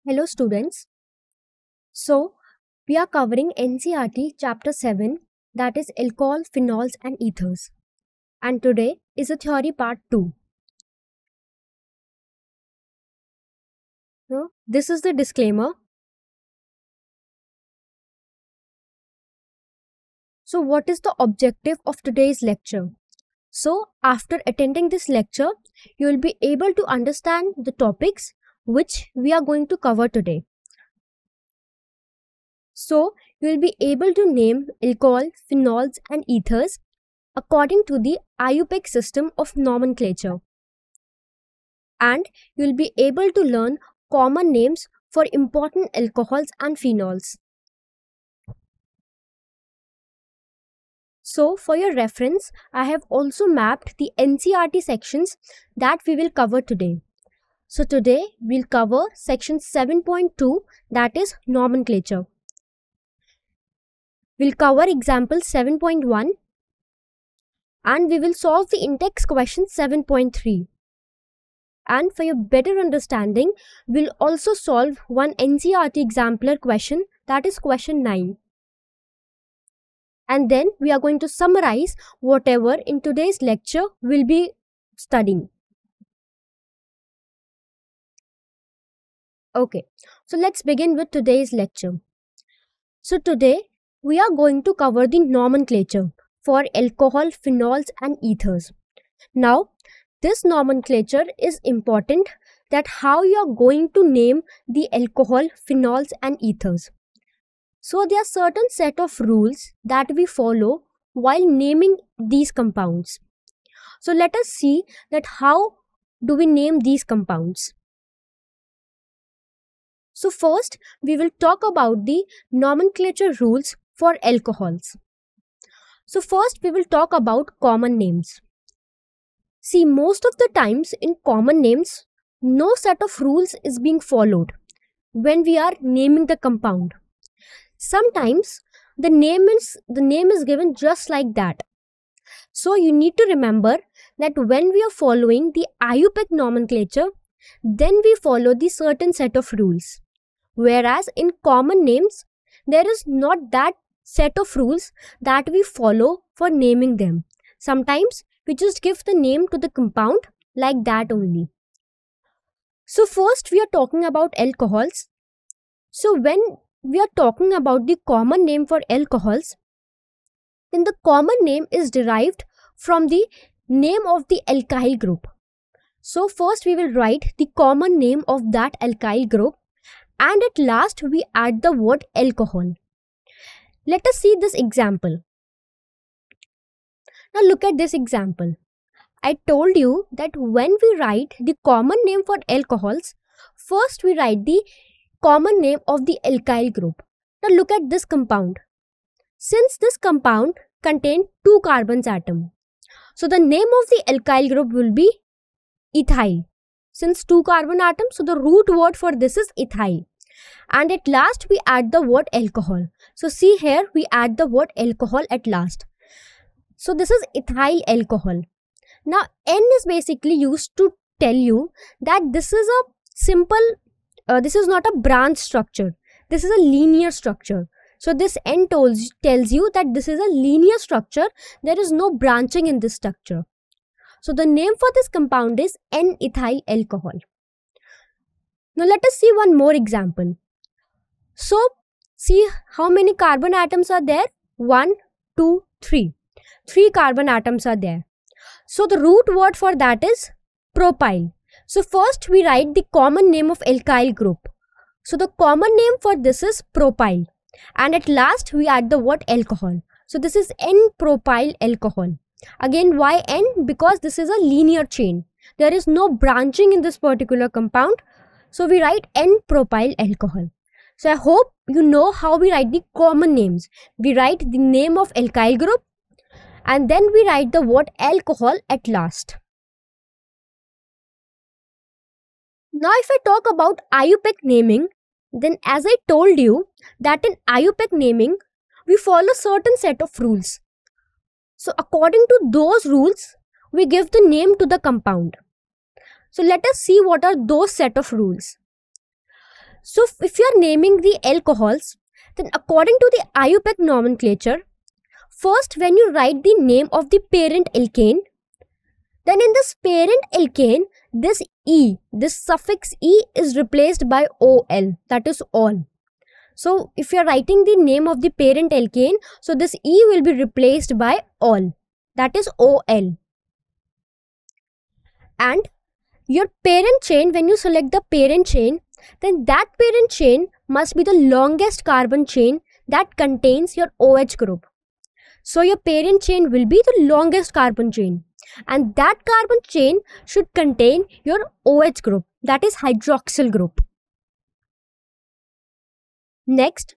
Hello students. So we are covering NCERT chapter 7, that is alcohol, phenols and ethers. And today is a theory part 2. So, this is the disclaimer. So what is the objective of today's lecture? So after attending this lecture, you will be able to understand the topics which we are going to cover today. So you will be able to name alcohol, phenols and ethers according to the IUPAC system of nomenclature. And you will be able to learn common names for important alcohols and phenols. So for your reference, I have also mapped the NCERT sections that we will cover today. So today we'll cover section 7.2, that is nomenclature. We'll cover example 7.1 and we will solve the in-text question 7.3. And for your better understanding, we'll also solve one NCERT exemplar question, that is question 9. And then we are going to summarize whatever in today's lecture we'll be studying. Okay, so let's begin with today's lecture. So today we are going to cover the nomenclature for alcohol, phenols and ethers. Now, this nomenclature is important, that how you are going to name the alcohol, phenols and ethers. So there are certain set of rules that we follow while naming these compounds. So let us see that how do we name these compounds. So first we will talk about the nomenclature rules for alcohols. So first we will talk about common names. See, most of the times in common names, no set of rules is being followed when we are naming the compound. Sometimes the name is given just like that. So you need to remember that when we are following the IUPAC nomenclature, then we follow the certain set of rules. Whereas in common names, there is not that set of rules that we follow for naming them. Sometimes we just give the name to the compound like that only. So first we are talking about alcohols. So when we are talking about the common name for alcohols, then the common name is derived from the name of the alkyl group. So first we will write the common name of that alkyl group, and at last we add the word alcohol. Let us see this example. Now look at this example. I told you that when we write the common name for alcohols, first we write the common name of the alkyl group. Now look at this compound. Since this compound contains 2 carbons atom, so the name of the alkyl group will be ethyl. Since 2 carbon atom, so the root word for this is ethyl. And at last we add the word alcohol. So see here, we add the word alcohol at last. So this is ethyl alcohol. Now N is basically used to tell you that this is a simple, this is not a branch structure. This is a linear structure. So this N tells you that this is a linear structure. There is no branching in this structure. So the name for this compound is N-ethyl alcohol. Now let us see one more example. So see how many carbon atoms are there? 1, 2, 3. 3 carbon atoms are there. So the root word for that is propyl. So first we write the common name of alkyl group. So the common name for this is propyl. And at last we add the word alcohol. So this is N-propyl alcohol. Again, why N? Because this is a linear chain. There is no branching in this particular compound. So we write N-propyl alcohol. So I hope you know how we write the common names. We write the name of alkyl group and then we write the word alcohol at last. Now if I talk about IUPAC naming, then as I told you that in IUPAC naming, we follow certain set of rules. So according to those rules, we give the name to the compound. So let us see what are those set of rules. So if you are naming the alcohols, then according to the IUPAC nomenclature, first when you write the name of the parent alkane, then in this parent alkane, this E, this suffix E is replaced by OL, that is all. So if you are writing the name of the parent alkane, so this E will be replaced by all, that is OL. And your parent chain, when you select the parent chain, then that parent chain must be the longest carbon chain that contains your OH group. So your parent chain will be the longest carbon chain, and that carbon chain should contain your OH group, that is hydroxyl group. Next,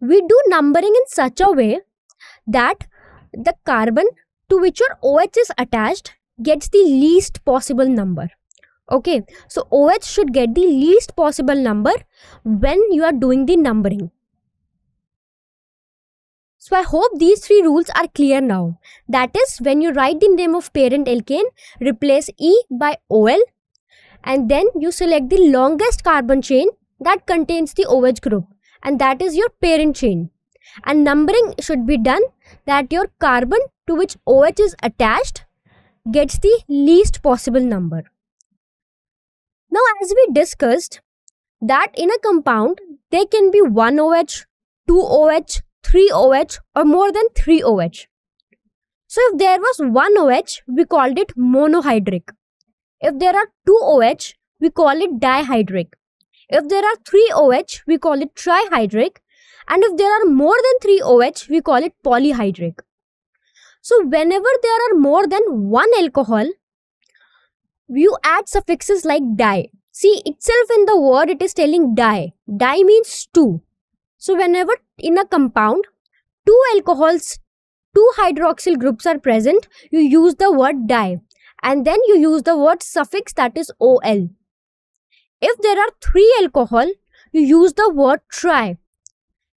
we do numbering in such a way that the carbon to which your OH is attached gets the least possible number. Okay, so OH should get the least possible number when you are doing the numbering. So I hope these three rules are clear now. That is, when you write the name of parent alkane, replace E by OL, and then you select the longest carbon chain that contains the OH group, and that is your parent chain. And numbering should be done that your carbon to which OH is attached gets the least possible number. Now, as we discussed, that in a compound there can be 1 OH, 2 OH, 3 OH, or more than 3 OH. So if there was 1 OH, we called it monohydric. If there are 2 OH, we call it dihydric. If there are 3 OH, we call it trihydric. And if there are more than 3 OH, we call it polyhydric. So whenever there are more than one alcohol, you add suffixes like di. See, itself in the word it is telling di. Di means 2. So whenever in a compound 2 alcohols, 2 hydroxyl groups are present, you use the word di. And then you use the word suffix, that is OL. If there are 3 alcohol, you use the word tri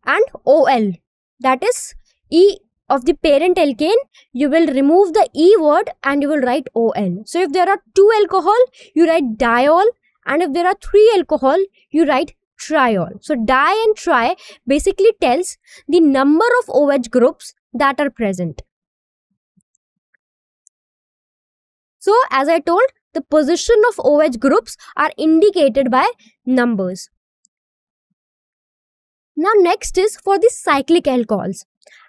and OL, that is E of the parent alkane, you will remove the E word and you will write OL. So if there are 2 alcohol, you write diol, and if there are 3 alcohol, you write triol. So di and tri basically tells the number of OH groups that are present. So as I told, the position of OH groups are indicated by numbers. Now next is for the cyclic alcohols.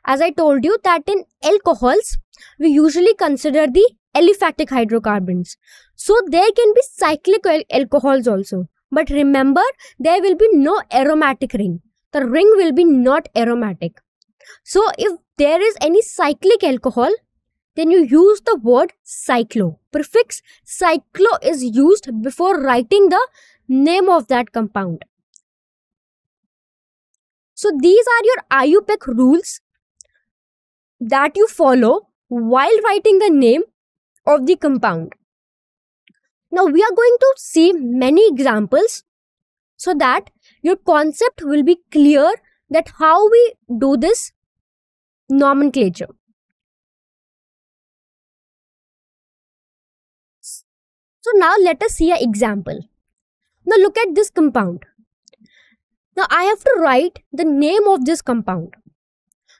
As I told you that in alcohols, we usually consider the aliphatic hydrocarbons. So there can be cyclic alcohols also. But remember, there will be no aromatic ring. The ring will be not aromatic. So if there is any cyclic alcohol, then you use the word cyclo. Prefix cyclo is used before writing the name of that compound. So these are your IUPAC rules that you follow while writing the name of the compound. Now we are going to see many examples so that your concept will be clear that how we do this nomenclature. So now let us see an example. Now look at this compound. Now I have to write the name of this compound.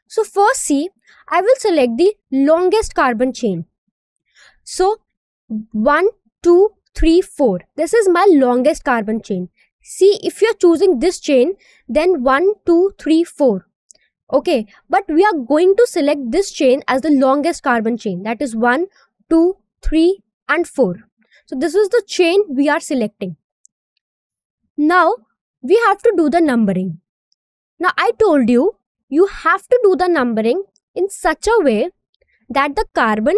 So first see, I will select the longest carbon chain. So 1, 2, 3, 4. This is my longest carbon chain. See, if you are choosing this chain, then 1, 2, 3, 4. Okay, but we are going to select this chain as the longest carbon chain. That is 1, 2, 3 and 4. So this is the chain we are selecting. Now we have to do the numbering. Now I told you, you have to do the numbering in such a way that the carbon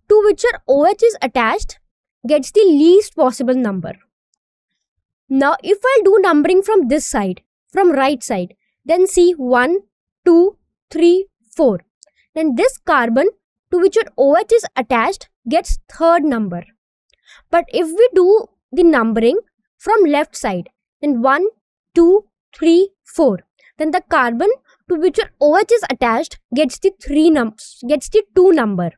to which your OH is attached gets the least possible number. Now if I do numbering from this side, from right side, then see 1, 2, 3, 4. Then this carbon to which your OH is attached gets third number. But if we do the numbering from left side, then 1, 2, 3, 4. Then the carbon to which your OH is attached gets the 2 number.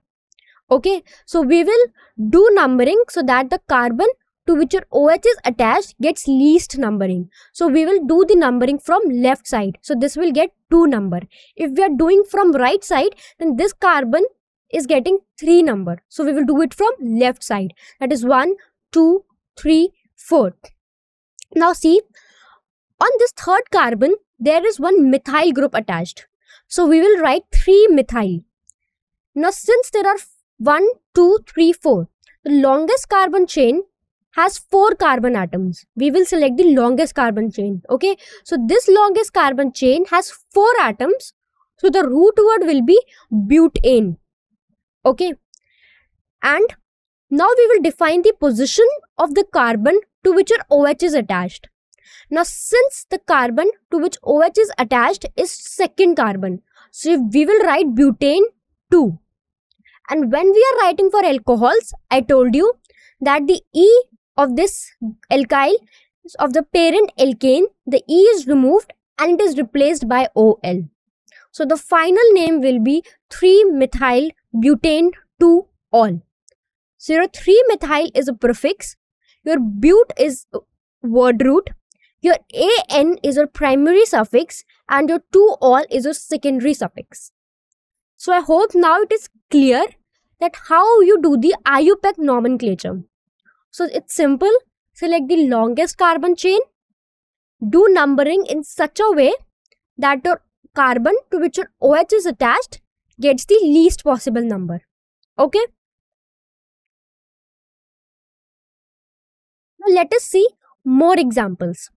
Okay, so we will do numbering so that the carbon to which your OH is attached gets least numbering. So we will do the numbering from left side. So this will get 2 number. If we are doing from right side, then this carbon is getting 3 number. So we will do it from left side. That is 1, 2, 3, 4. Now see, on this third carbon, there is one methyl group attached. So we will write 3 methyl. Now since there are 1, 2, 3, 4, the longest carbon chain has 4 carbon atoms. We will select the longest carbon chain. Okay, so this longest carbon chain has 4 atoms. So the root word will be butane. Okay, and now we will define the position of the carbon to which your OH is attached. Now since the carbon to which OH is attached is second carbon, so we will write butane 2. And when we are writing for alcohols, I told you that the E of this alkyl of the parent alkane, the E is removed and it is replaced by OL. So the final name will be 3-methyl butane 2-ol. So your 3-methyl is a prefix, your but is word root, your an is your primary suffix, and your 2-ol is your secondary suffix. So I hope now it is clear that how you do the IUPAC nomenclature. So it's simple. Select the longest carbon chain, do numbering in such a way that your carbon to which your OH is attached gets the least possible number. Okay. Now let us see more examples.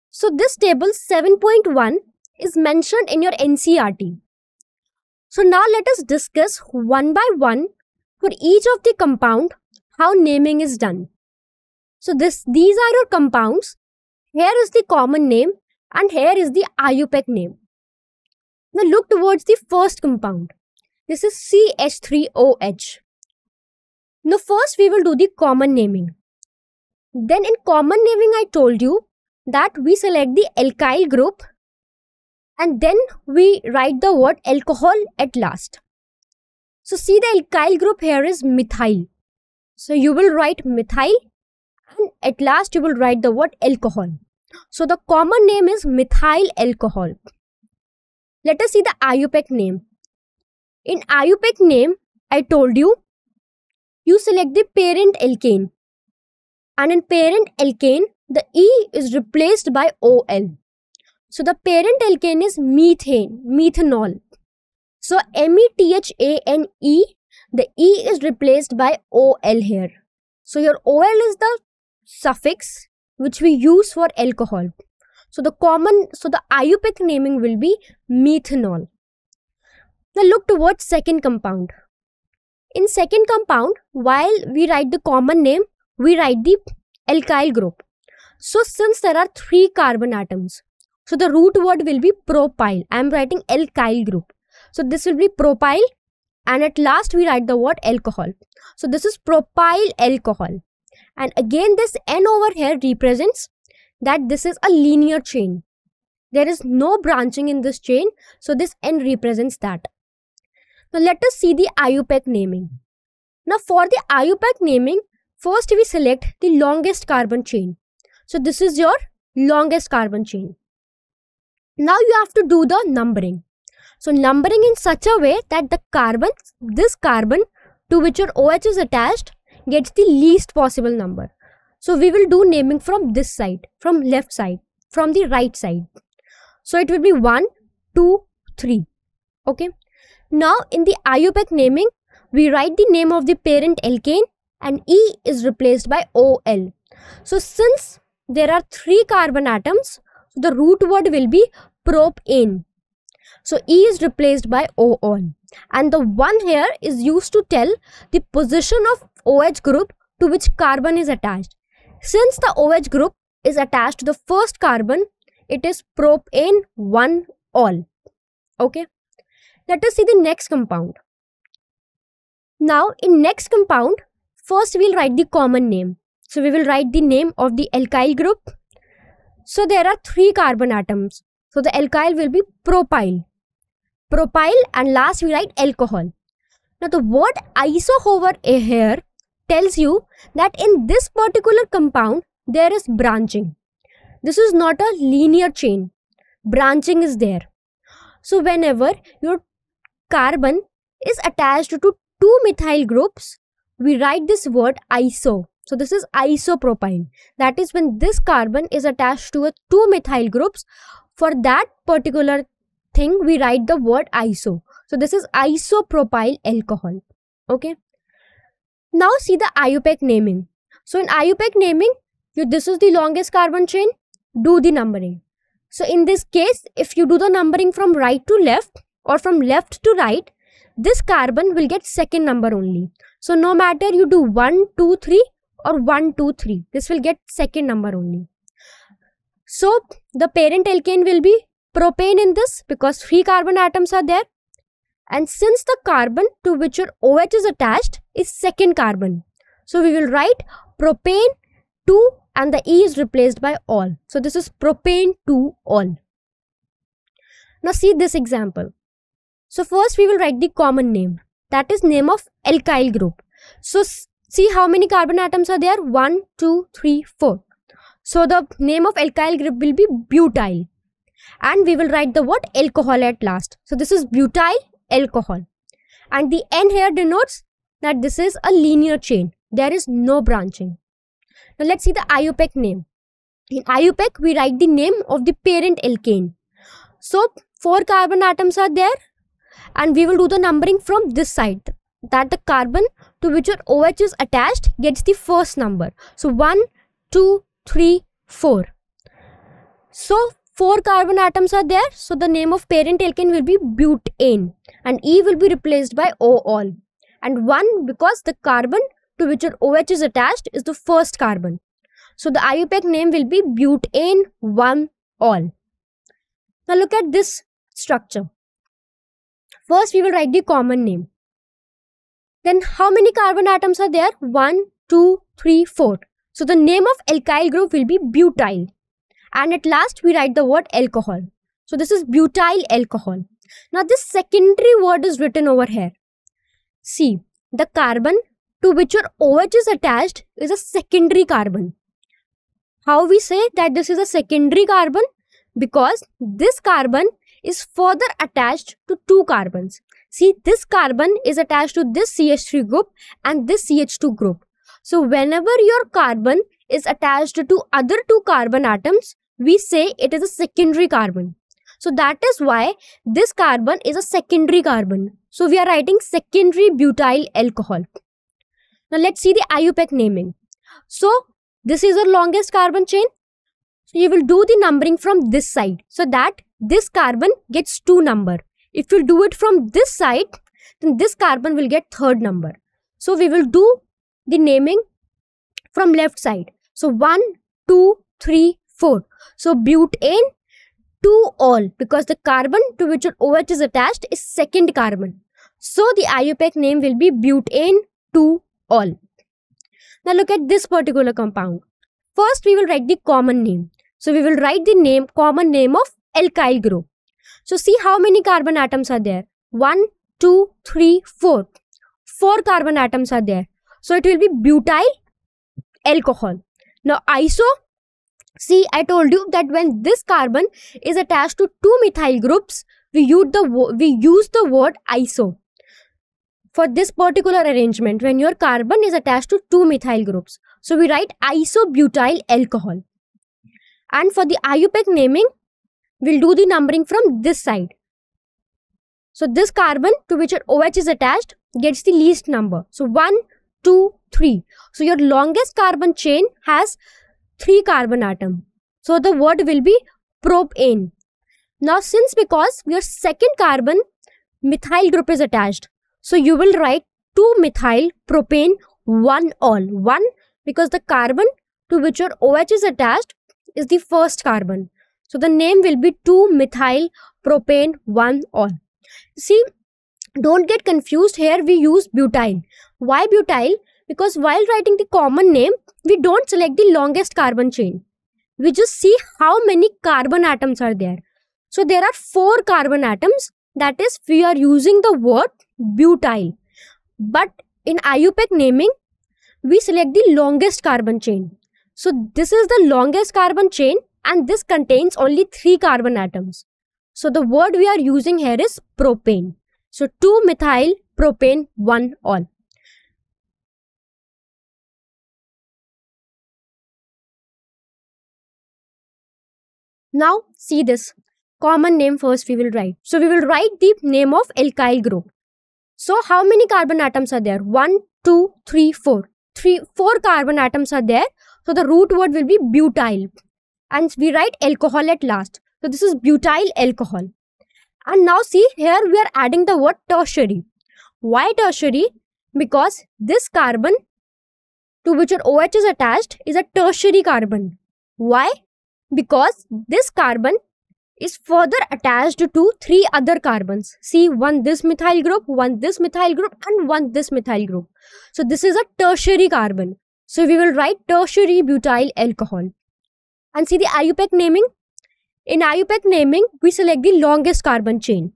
So this table 7.1 is mentioned in your NCERT. So now let us discuss one by one for each of the compound how naming is done. So these are your compounds. Here is the common name and here is the IUPAC name. Now look towards the first compound. This is CH3OH. Now first we will do the common naming. Then in common naming I told you that we select the alkyl group and then we write the word alcohol at last. So see, the alkyl group here is methyl. So you will write methyl and at last you will write the word alcohol. So the common name is methyl alcohol. Let us see the IUPAC name. In IUPAC name, I told you, you select the parent alkane. And in parent alkane, the E is replaced by OL. So the parent alkane is methane, methanol. So METHANE, the E is replaced by OL here. So your OL is the suffix which we use for alcohol. So the IUPAC naming will be methanol. Now look towards second compound. In second compound, while we write the common name, we write the alkyl group. So since there are 3 carbon atoms, so the root word will be propyl. I am writing alkyl group. So this will be propyl and at last we write the word alcohol. So this is propyl alcohol. And again this N over here represents that this is a linear chain. There is no branching in this chain. So this N represents that. Now let us see the IUPAC naming. Now for the IUPAC naming, first we select the longest carbon chain. So this is your longest carbon chain. Now you have to do the numbering. So numbering in such a way that this carbon to which your OH is attached gets the least possible number. So we will do naming from this side, from left side, from the right side. So it will be 1, 2, 3. Okay. Now in the IUPAC naming, we write the name of the parent alkane and E is replaced by OL. So since there are 3 carbon atoms, the root word will be propane. So E is replaced by OL. And the 1 here is used to tell the position of OH group to which carbon is attached. Since the OH group is attached to the first carbon, it is propane 1-ol. Okay. Let us see the next compound. Now in next compound, first we will write the common name. So we will write the name of the alkyl group. So there are 3 carbon atoms. So the alkyl will be propyl. Propyl and last we write alcohol. Now the word iso over here tells you that in this particular compound, there is branching. This is not a linear chain. Branching is there. So whenever your carbon is attached to two methyl groups, we write this word iso. So this is isopropyl. That is when this carbon is attached to two methyl groups. For that particular thing, we write the word iso. So this is isopropyl alcohol. Okay. Now see the IUPAC naming. So in IUPAC naming, this is the longest carbon chain. Do the numbering. So in this case, if you do the numbering from right to left or from left to right, this carbon will get second number only. So no matter you do 1, 2, 3 or 1, 2, 3, this will get second number only. So the parent alkane will be propane in this because 3 carbon atoms are there. And since the carbon to which your OH is attached is second carbon, so we will write propane 2 and the E is replaced by all. So this is propane 2 all. Now see this example. So first we will write the common name. That is name of alkyl group. So see how many carbon atoms are there? 1, 2, 3, 4. So the name of alkyl group will be butyl. And we will write the word alcohol at last. So this is butyl alcohol. And the N here denotes that this is a linear chain. There is no branching. Now let's see the IUPAC name. In IUPAC, we write the name of the parent alkane. So 4 carbon atoms are there and we will do the numbering from this side. That the carbon to which your OH is attached gets the first number. So 1, 2, 3, 4. So 4 carbon atoms are there. So the name of parent alkane will be butane and E will be replaced by O all. And 1 because the carbon to which your OH is attached is the first carbon. So the IUPAC name will be butane 1 all. Now look at this structure. First we will write the common name. Then how many carbon atoms are there? 1, 2, 3, 4. So the name of alkyl group will be butyl. And at last we write the word alcohol. So this is butyl alcohol. Now this secondary word is written over here. See, the carbon to which your OH is attached is a secondary carbon. How we say that this is a secondary carbon? Because this carbon is further attached to 2 carbons. See, this carbon is attached to this CH3 group and this CH2 group. So whenever your carbon is attached to other 2 carbon atoms, we say it is a secondary carbon. So that is why this carbon is a secondary carbon. So we are writing secondary butyl alcohol. Now let's see the IUPAC naming. So this is our longest carbon chain. So you will do the numbering from this side so that this carbon gets 2 number. If you do it from this side, then this carbon will get 3rd number. So we will do the naming from left side. So 1, 2, 3, 4. So butane 2 all because the carbon to which your OH is attached is second carbon. So the IUPAC name will be butane 2 all. Now look at this particular compound. First we will write the common name. So we will write the common name of alkyl group. So see how many carbon atoms are there? 1, 2, 3, 4. 4 carbon atoms are there. So it will be butyl alcohol. Now iso, see I told you that when this carbon is attached to 2 methyl groups, we use the word iso. For this particular arrangement, when your carbon is attached to 2 methyl groups. So we write isobutyl alcohol. And for the IUPAC naming, we'll do the numbering from this side. So this carbon to which your OH is attached gets the least number. So 1, 2, 3. So your longest carbon chain has 3 carbon atom. So the word will be propane. Now because your second carbon methyl group is attached, so you will write 2 methyl propane 1 all. 1 because the carbon to which your OH is attached is the first carbon. So the name will be 2 methyl propane 1 all. See, don't get confused. Here we use butyl. Why butyl? Because while writing the common name, we don't select the longest carbon chain. We just see how many carbon atoms are there. So there are 4 carbon atoms. That is, we are using the word butyl. But in IUPAC naming, we select the longest carbon chain. So this is the longest carbon chain and this contains only 3 carbon atoms. So the word we are using here is propane. So 2-methyl propane 1-ol. Now see this. Common name first we will write. So we will write the name of alkyl group. So how many carbon atoms are there? 1, 2, 3, 4. 4 carbon atoms are there. So the root word will be butyl. And we write alcohol at last. So this is butyl alcohol. And now see here we are adding the word tertiary. Why tertiary? Because this carbon to which your OH is attached is a tertiary carbon. Why? Because this carbon is further attached to 3 other carbons. See, one this methyl group, one this methyl group and one this methyl group. So this is a tertiary carbon. So we will write tertiary butyl alcohol. And see the IUPAC naming. In IUPAC naming, we select the longest carbon chain.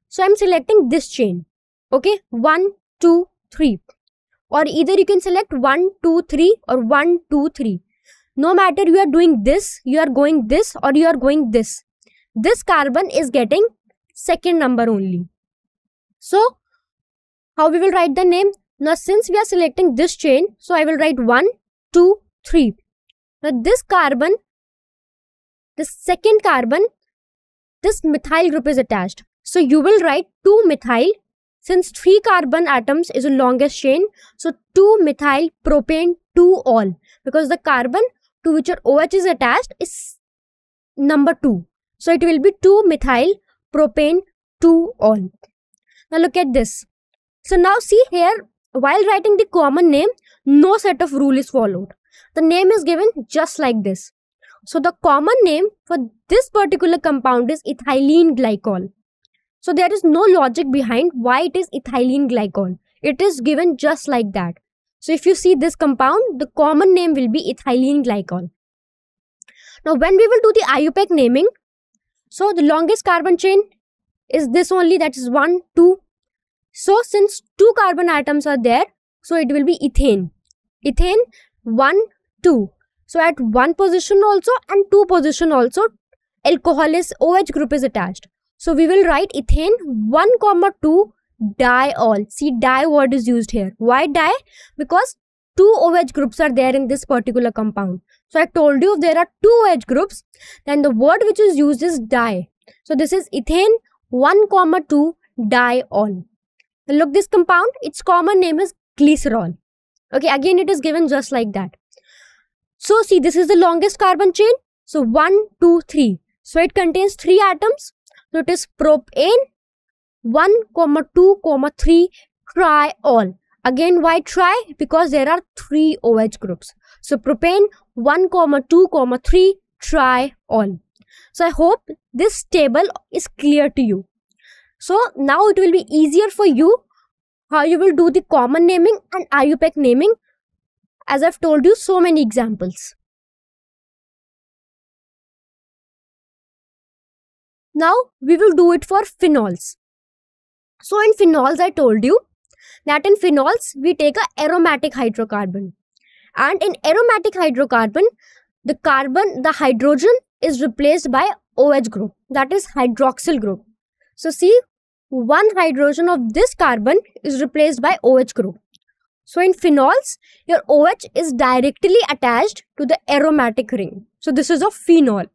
So I'm selecting this chain. Okay, 1, 2, 3. Or either you can select 1, 2, 3 or 1, 2, 3. No matter you are doing this, you are going this or you are going this. This carbon is getting second number only. So, how we will write the name? Now, since we are selecting this chain, so I will write 1, 2, 3. Now, this carbon, the second carbon, this methyl group is attached. So, you will write 2-methyl. Since 3 carbon atoms is the longest chain, so 2-methyl propane 2-ol. Because the carbon to which your OH is attached is number 2. So it will be 2-methyl propane 2-ol. Now look at this. So now see here, while writing the common name, no set of rule is followed. The name is given just like this. So the common name for this particular compound is ethylene glycol. So there is no logic behind why it is ethylene glycol. It is given just like that. So if you see this compound, the common name will be ethylene glycol. Now when we will do the IUPAC naming, so the longest carbon chain is this only, that is 1, 2. So since 2 carbon atoms are there, so it will be ethane. Ethane 1, 2. So at 1 position also and 2 position also, alcohol is OH group is attached. So we will write ethane 1, 2 diol. See, di word is used here. Why di? Because 2 OH groups are there in this particular compound. So I told you if there are 2 OH groups, then the word which is used is di. So this is ethane 1, 2 diol. Now look this compound, its common name is glycerol. Okay, again it is given just like that. So see, this is the longest carbon chain. So 1, 2, 3. So it contains 3 atoms. So it is propane 1, 2, 3 triol. Again, why tri? Because there are 3 OH groups. So propane 1, 2, 3 triol. So I hope this table is clear to you. So now it will be easier for you how you will do the common naming and IUPAC naming, as I've told you so many examples. Now we will do it for phenols. So in phenols, I told you that in phenols we take a aromatic hydrocarbon, and in aromatic hydrocarbon the hydrogen is replaced by OH group, that is hydroxyl group. So see, one hydrogen of this carbon is replaced by OH group. So in phenols, your OH is directly attached to the aromatic ring. So this is a phenol.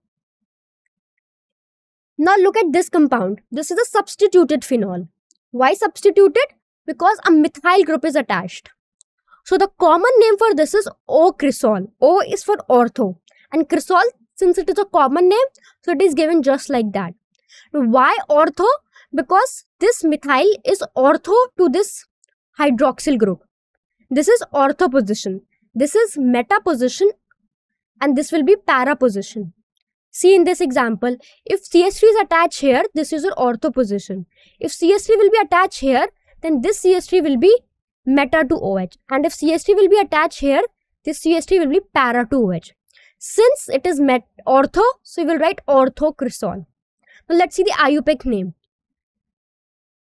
Now look at this compound. This is a substituted phenol. Why substituted? Because a methyl group is attached. So the common name for this is O-cresol. O is for ortho. And cresol, since it is a common name, so it is given just like that. Now, why ortho? Because this methyl is ortho to this hydroxyl group. This is ortho position. This is meta position. And this will be para position. See in this example, if CH3 is attached here, this is your ortho position. If CH3 will be attached here, then this CH3 will be meta to OH. And if CH3 will be attached here, this CH3 will be para to OH. Since it is ortho, so we will write orthocresol. Now let's see the IUPAC name.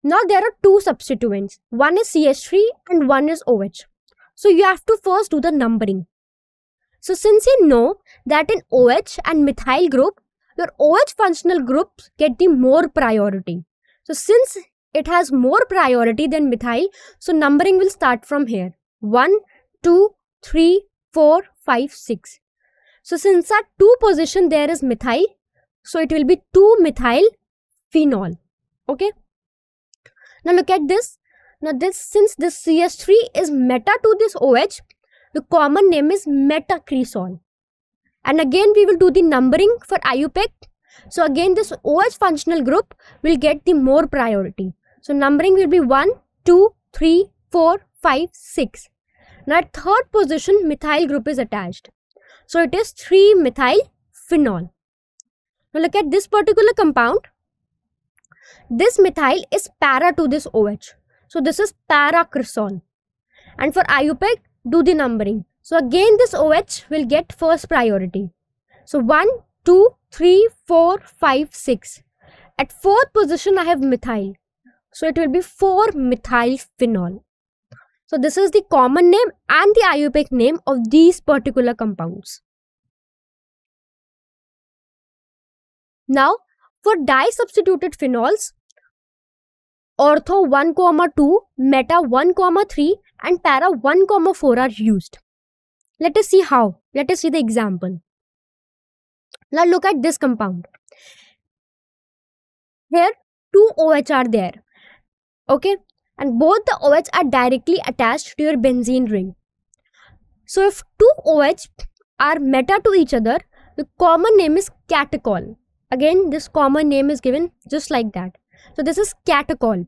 Now there are 2 substituents. One is CH3 and one is OH. So you have to first do the numbering. So since you know that in OH and methyl group, your OH functional groups get the more priority. So since it has more priority than methyl, so numbering will start from here. 1, 2, 3, 4, 5, 6. So since at 2 position there is methyl, so it will be 2-methyl phenol. Okay. Now look at this. Now since this CH3 is meta to this OH, the common name is metacresol. And again we will do the numbering for IUPAC. So again this OH functional group will get the more priority. So numbering will be 1, 2, 3, 4, 5, 6. Now at third position methyl group is attached. So it is 3-methyl phenol. Now look at this particular compound. This methyl is para to this OH. So this is paracresol. And for IUPAC, do the numbering. So again this OH will get first priority. So 1, 2, 3, 4, 5, 6. At fourth position I have methyl. So it will be 4-methyl phenol. So this is the common name and the IUPAC name of these particular compounds. Now for di-substituted phenols, ortho 1, 2, meta 1, 3 and para 1, 4 are used. Let us see how. Let us see the example. Now look at this compound. Here 2 OH are there. Okay. And both the OH are directly attached to your benzene ring. So if 2 OH are meta to each other, the common name is catechol. Again, this common name is given just like that. So this is catechol.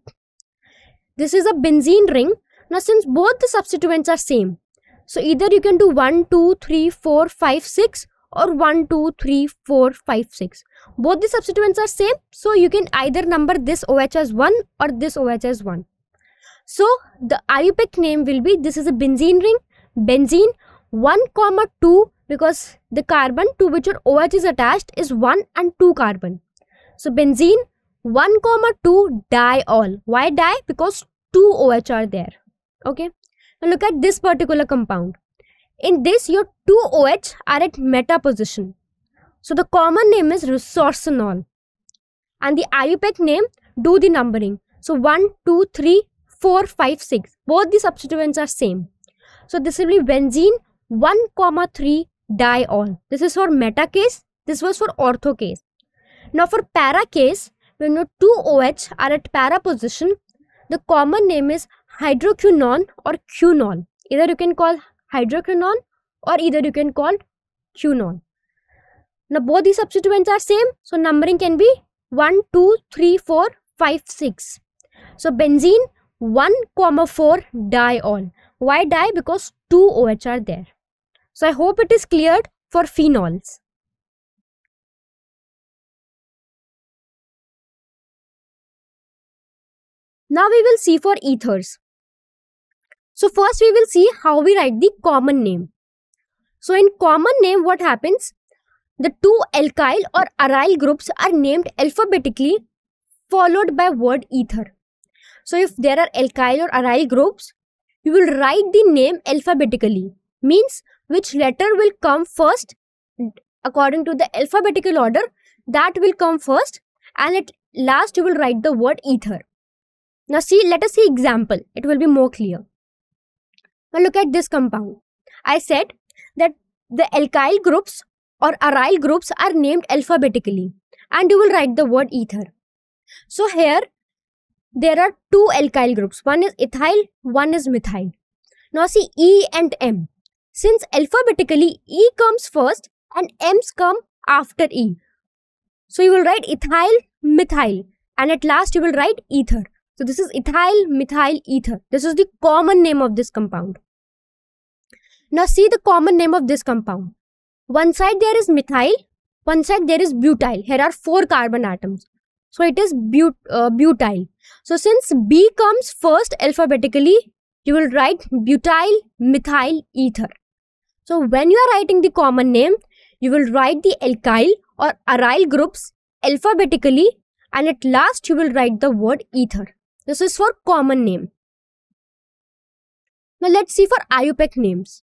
This is a benzene ring. Now since both the substituents are same, so either you can do 1, 2, 3, 4, 5, 6 or 1, 2, 3, 4, 5, 6. Both the substituents are same, so you can either number this OH as 1 or this OH as 1. So the IUPAC name will be, this is a benzene ring, benzene 1, 2 because the carbon to which your OH is attached is 1 and 2 carbon. So benzene 1, 2 diol. Why di? Because 2 OH are there. Okay. Now look at this particular compound. In this your 2 OH are at meta position. So the common name is resorcinol. And the IUPAC name, do the numbering. So 1, 2, 3, 4, 5, 6. Both the substituents are same. So this will be benzene 1, 3 diol. This is for meta case. This was for ortho case. Now for para case, when your 2 OH are at para position, the common name is hydroquinone or quinol. Either you can call hydroquinone or either you can call quinol. Now both the substituents are same. So numbering can be 1, 2, 3, 4, 5, 6. So benzene 1, 4 diol. Why di? Because 2 OH are there. So I hope it is cleared for phenols. Now we will see for ethers. So first we will see how we write the common name. So in common name what happens? The 2 alkyl or aryl groups are named alphabetically followed by word ether. So if there are alkyl or aryl groups, you will write the name alphabetically. Means which letter will come first according to the alphabetical order, that will come first, and at last you will write the word ether. Now see, let us see example. It will be more clear. Now look at this compound. I said that the alkyl groups or aryl groups are named alphabetically and you will write the word ether. So here there are 2 alkyl groups. One is ethyl, one is methyl. Now see E and M. Since alphabetically E comes first and M's come after E. So you will write ethyl, methyl, and at last you will write ether. So this is ethyl, methyl, ether. This is the common name of this compound. Now see the common name of this compound. One side there is methyl, one side there is butyl. Here are 4 carbon atoms. So it is butyl. So since B comes first alphabetically, you will write butyl, methyl, ether. So when you are writing the common name, you will write the alkyl or aryl groups alphabetically and at last you will write the word ether. This is for common name. Now let's see for IUPAC names.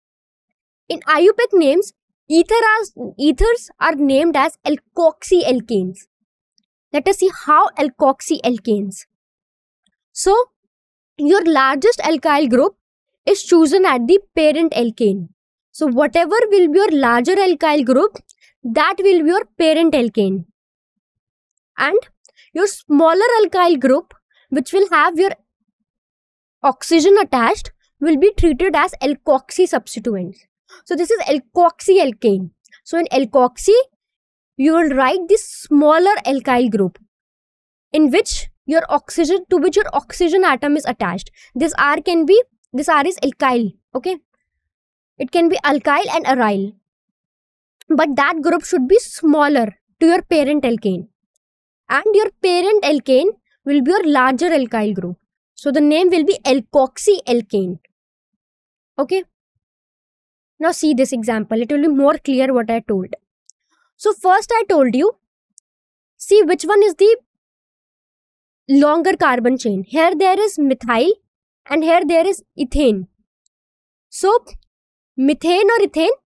In IUPAC names, ethers are named as alkoxyalkanes. Let us see how alkoxyalkanes. So, your largest alkyl group is chosen at the parent alkane. So, whatever will be your larger alkyl group, that will be your parent alkane. And your smaller alkyl group, which will have your oxygen attached, will be treated as alkoxy substituents. So, this is alkoxyalkane. So, in alkoxy, you will write this smaller alkyl group in which your oxygen atom is attached. This R is alkyl, okay? It can be alkyl and aryl. But that group should be smaller to your parent alkane. And your parent alkane will be your larger alkyl group. So the name will be alkoxyalkane. Okay? Now see this example. It will be more clear what I told. So first I told you, see which one is the longer carbon chain. Here there is methyl and here there is ethane. So methane or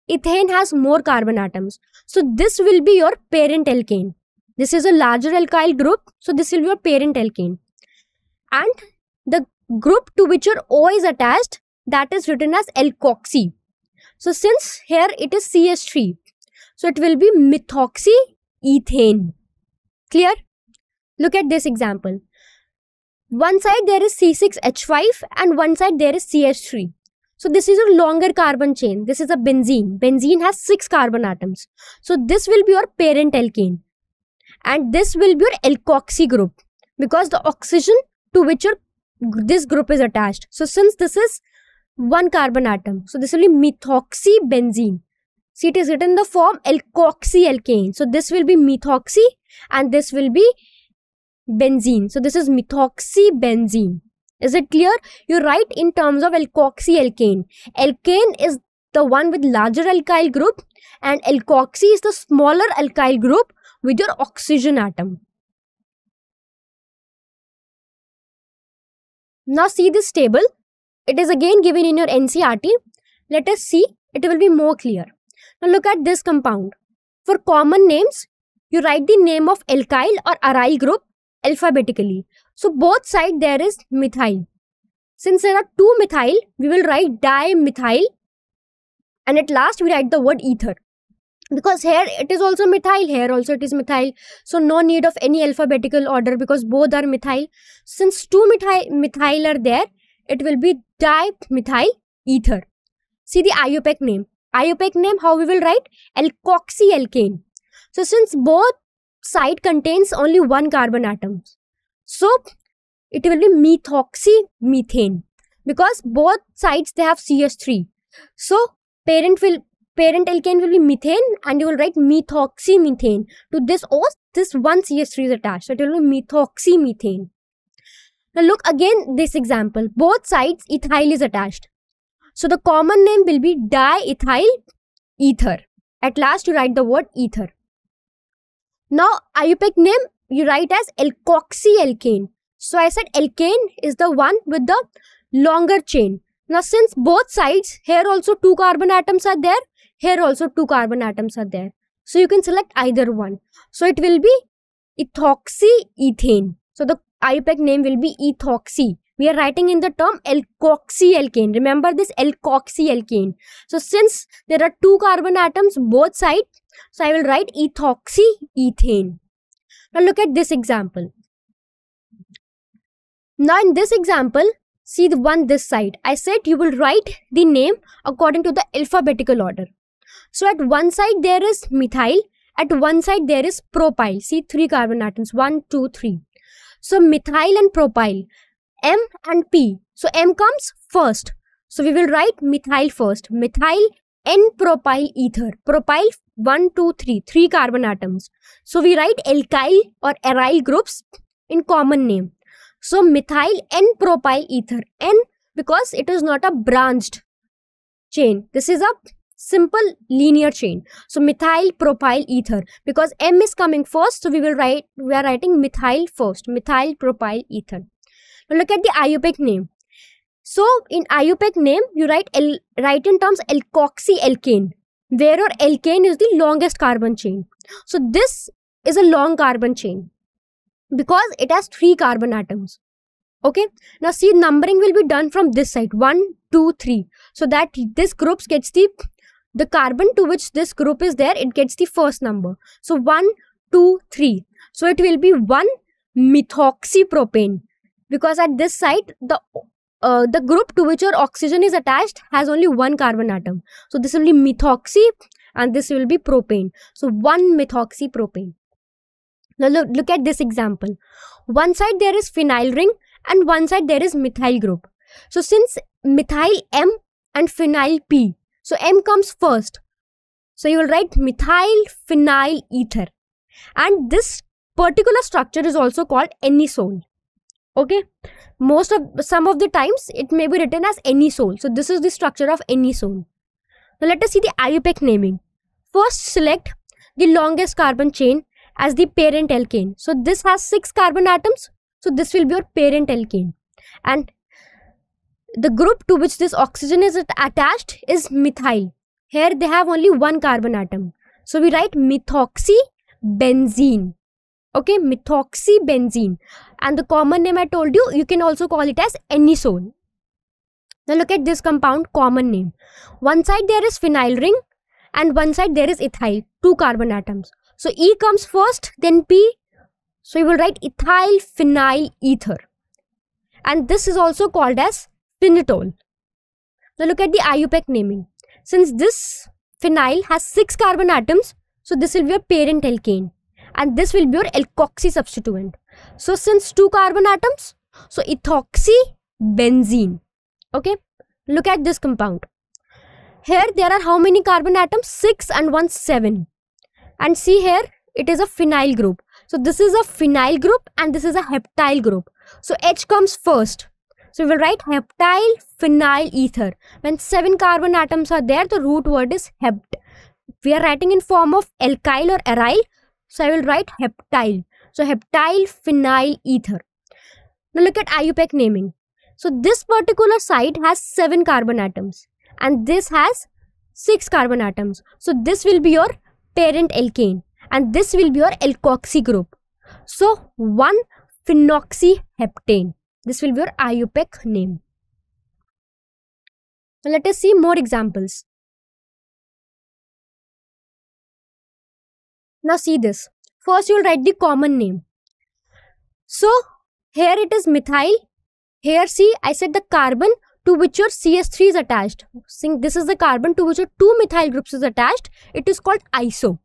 ethane has more carbon atoms. So this will be your parent alkane. This is a larger alkyl group. So this will be your parent alkane. And the group to which your O is attached, that is written as alkoxy. So since here it is CH3, so it will be methoxyethane. Clear? Look at this example. One side there is C6H5 and one side there is CH3. So this is a longer carbon chain. This is a benzene. Benzene has 6 carbon atoms. So this will be your parent alkane. And this will be your alkoxy group because the oxygen to which this group is attached. So since this is 1 carbon atom, so this will be methoxybenzene. See, it is written in the form alkoxyalkane. So this will be methoxy and this will be benzene. So this is methoxybenzene. Is it clear? You write in terms of alkoxyalkane. Alkane is the one with larger alkyl group and alkoxy is the smaller alkyl group with your oxygen atom. Now see this table. It is again given in your NCERT. Let us see. It will be more clear. Now look at this compound. For common names, you write the name of alkyl or aryl group alphabetically. So both sides there is methyl. Since there are 2 methyl, we will write dimethyl. And at last we write the word ether. Because here it is also methyl, here also it is methyl. So no need of any alphabetical order because both are methyl. Since 2 methyl are there, it will be dimethyl ether. See the IUPAC name. IUPAC name, how we will write? Alkoxyalkane. So since both side contains only 1 carbon atom, so it will be methoxymethane because both sides they have CH3. So parent alkane will be methane and you will write methoxymethane. To this O, this one CH3 is attached. So it will be methoxymethane. Now look again this example. Both sides ethyl is attached. So the common name will be diethyl ether. At last you write the word ether. Now IUPAC name you write as alkoxyalkane. So I said alkane is the one with the longer chain. Now since both sides, here also 2 carbon atoms are there, here also 2 carbon atoms are there. So you can select either one. So it will be ethoxyethane. So the IUPAC name will be ethoxy. We are writing in the term alkoxyalkane. Remember this alkoxyalkane. So since there are 2 carbon atoms both sides, so I will write ethoxyethane. Now look at this example. Now in this example, see the one this side. I said you will write the name according to the alphabetical order. So at one side there is methyl, at one side there is propyl. See 3 carbon atoms, 1, 2, 3. So methyl and propyl, M and P. So M comes first. So we will write methyl first. Methyl N-propyl ether. Propyl 1, 2, 3. 3 carbon atoms. So we write alkyl or aryl groups in common name. So methyl N-propyl ether. N because it is not a branched chain. This is a simple linear chain. So methyl propyl ether because M is coming first. So we are writing methyl first. Methyl propyl ether. Now look at the IUPAC name. So in IUPAC name, you write in terms alkoxy-alkane, where your alkane is the longest carbon chain. So this is a long carbon chain because it has 3 carbon atoms. Okay. Now see, numbering will be done from this side, 1, 2, 3. So that this group gets the carbon to which this group is there, it gets the first number. So 1, 2, 3. So it will be 1 methoxypropane, because at this side the group to which your oxygen is attached has only 1 carbon atom. So this will be methoxy and this will be propane. So 1 methoxypropane. Now look at this example. One side there is phenyl ring and one side there is methyl group. So since methyl M and phenyl P, so M comes first. So you will write methyl phenyl ether. And this particular structure is also called anisole. Okay, some of the times it may be written as anisole. So this is the structure of anisole. Now let us see the IUPAC naming. First select the longest carbon chain as the parent alkane. So this has 6 carbon atoms. So this will be your parent alkane. And the group to which this oxygen is attached is methyl. Here they have only 1 carbon atom. So we write methoxybenzene. Okay, methoxybenzene. And the common name I told you, you can also call it as anisole. Now look at this compound common name. One side there is phenyl ring and one side there is ethyl, 2 carbon atoms. So E comes first, then P. So you will write ethyl phenyl ether. And this is also called as phenitol. Now look at the IUPAC naming. Since this phenyl has 6 carbon atoms, so this will be your parent alkane. And this will be your alkoxy substituent. So since 2 carbon atoms, so ethoxybenzene. Okay, look at this compound. Here there are how many carbon atoms? 6 and 1, 7. And see here, it is a phenyl group. So this is a phenyl group and this is a heptyl group. So H comes first. So we will write heptyl phenyl ether. When 7 carbon atoms are there, the root word is hept. We are writing in form of alkyl or aryl. So I will write heptyl. So heptyl phenyl ether. Now look at IUPAC naming. So this particular side has 7 carbon atoms and this has 6 carbon atoms. So this will be your parent alkane and this will be your alkoxy group. So 1 phenoxyheptane. This will be your IUPAC name. Now let us see more examples. Now see this. First you will write the common name. So here it is methyl. Here see, I said the carbon to which your CH3 is attached. Since this is the carbon to which your 2 methyl groups is attached, it is called iso.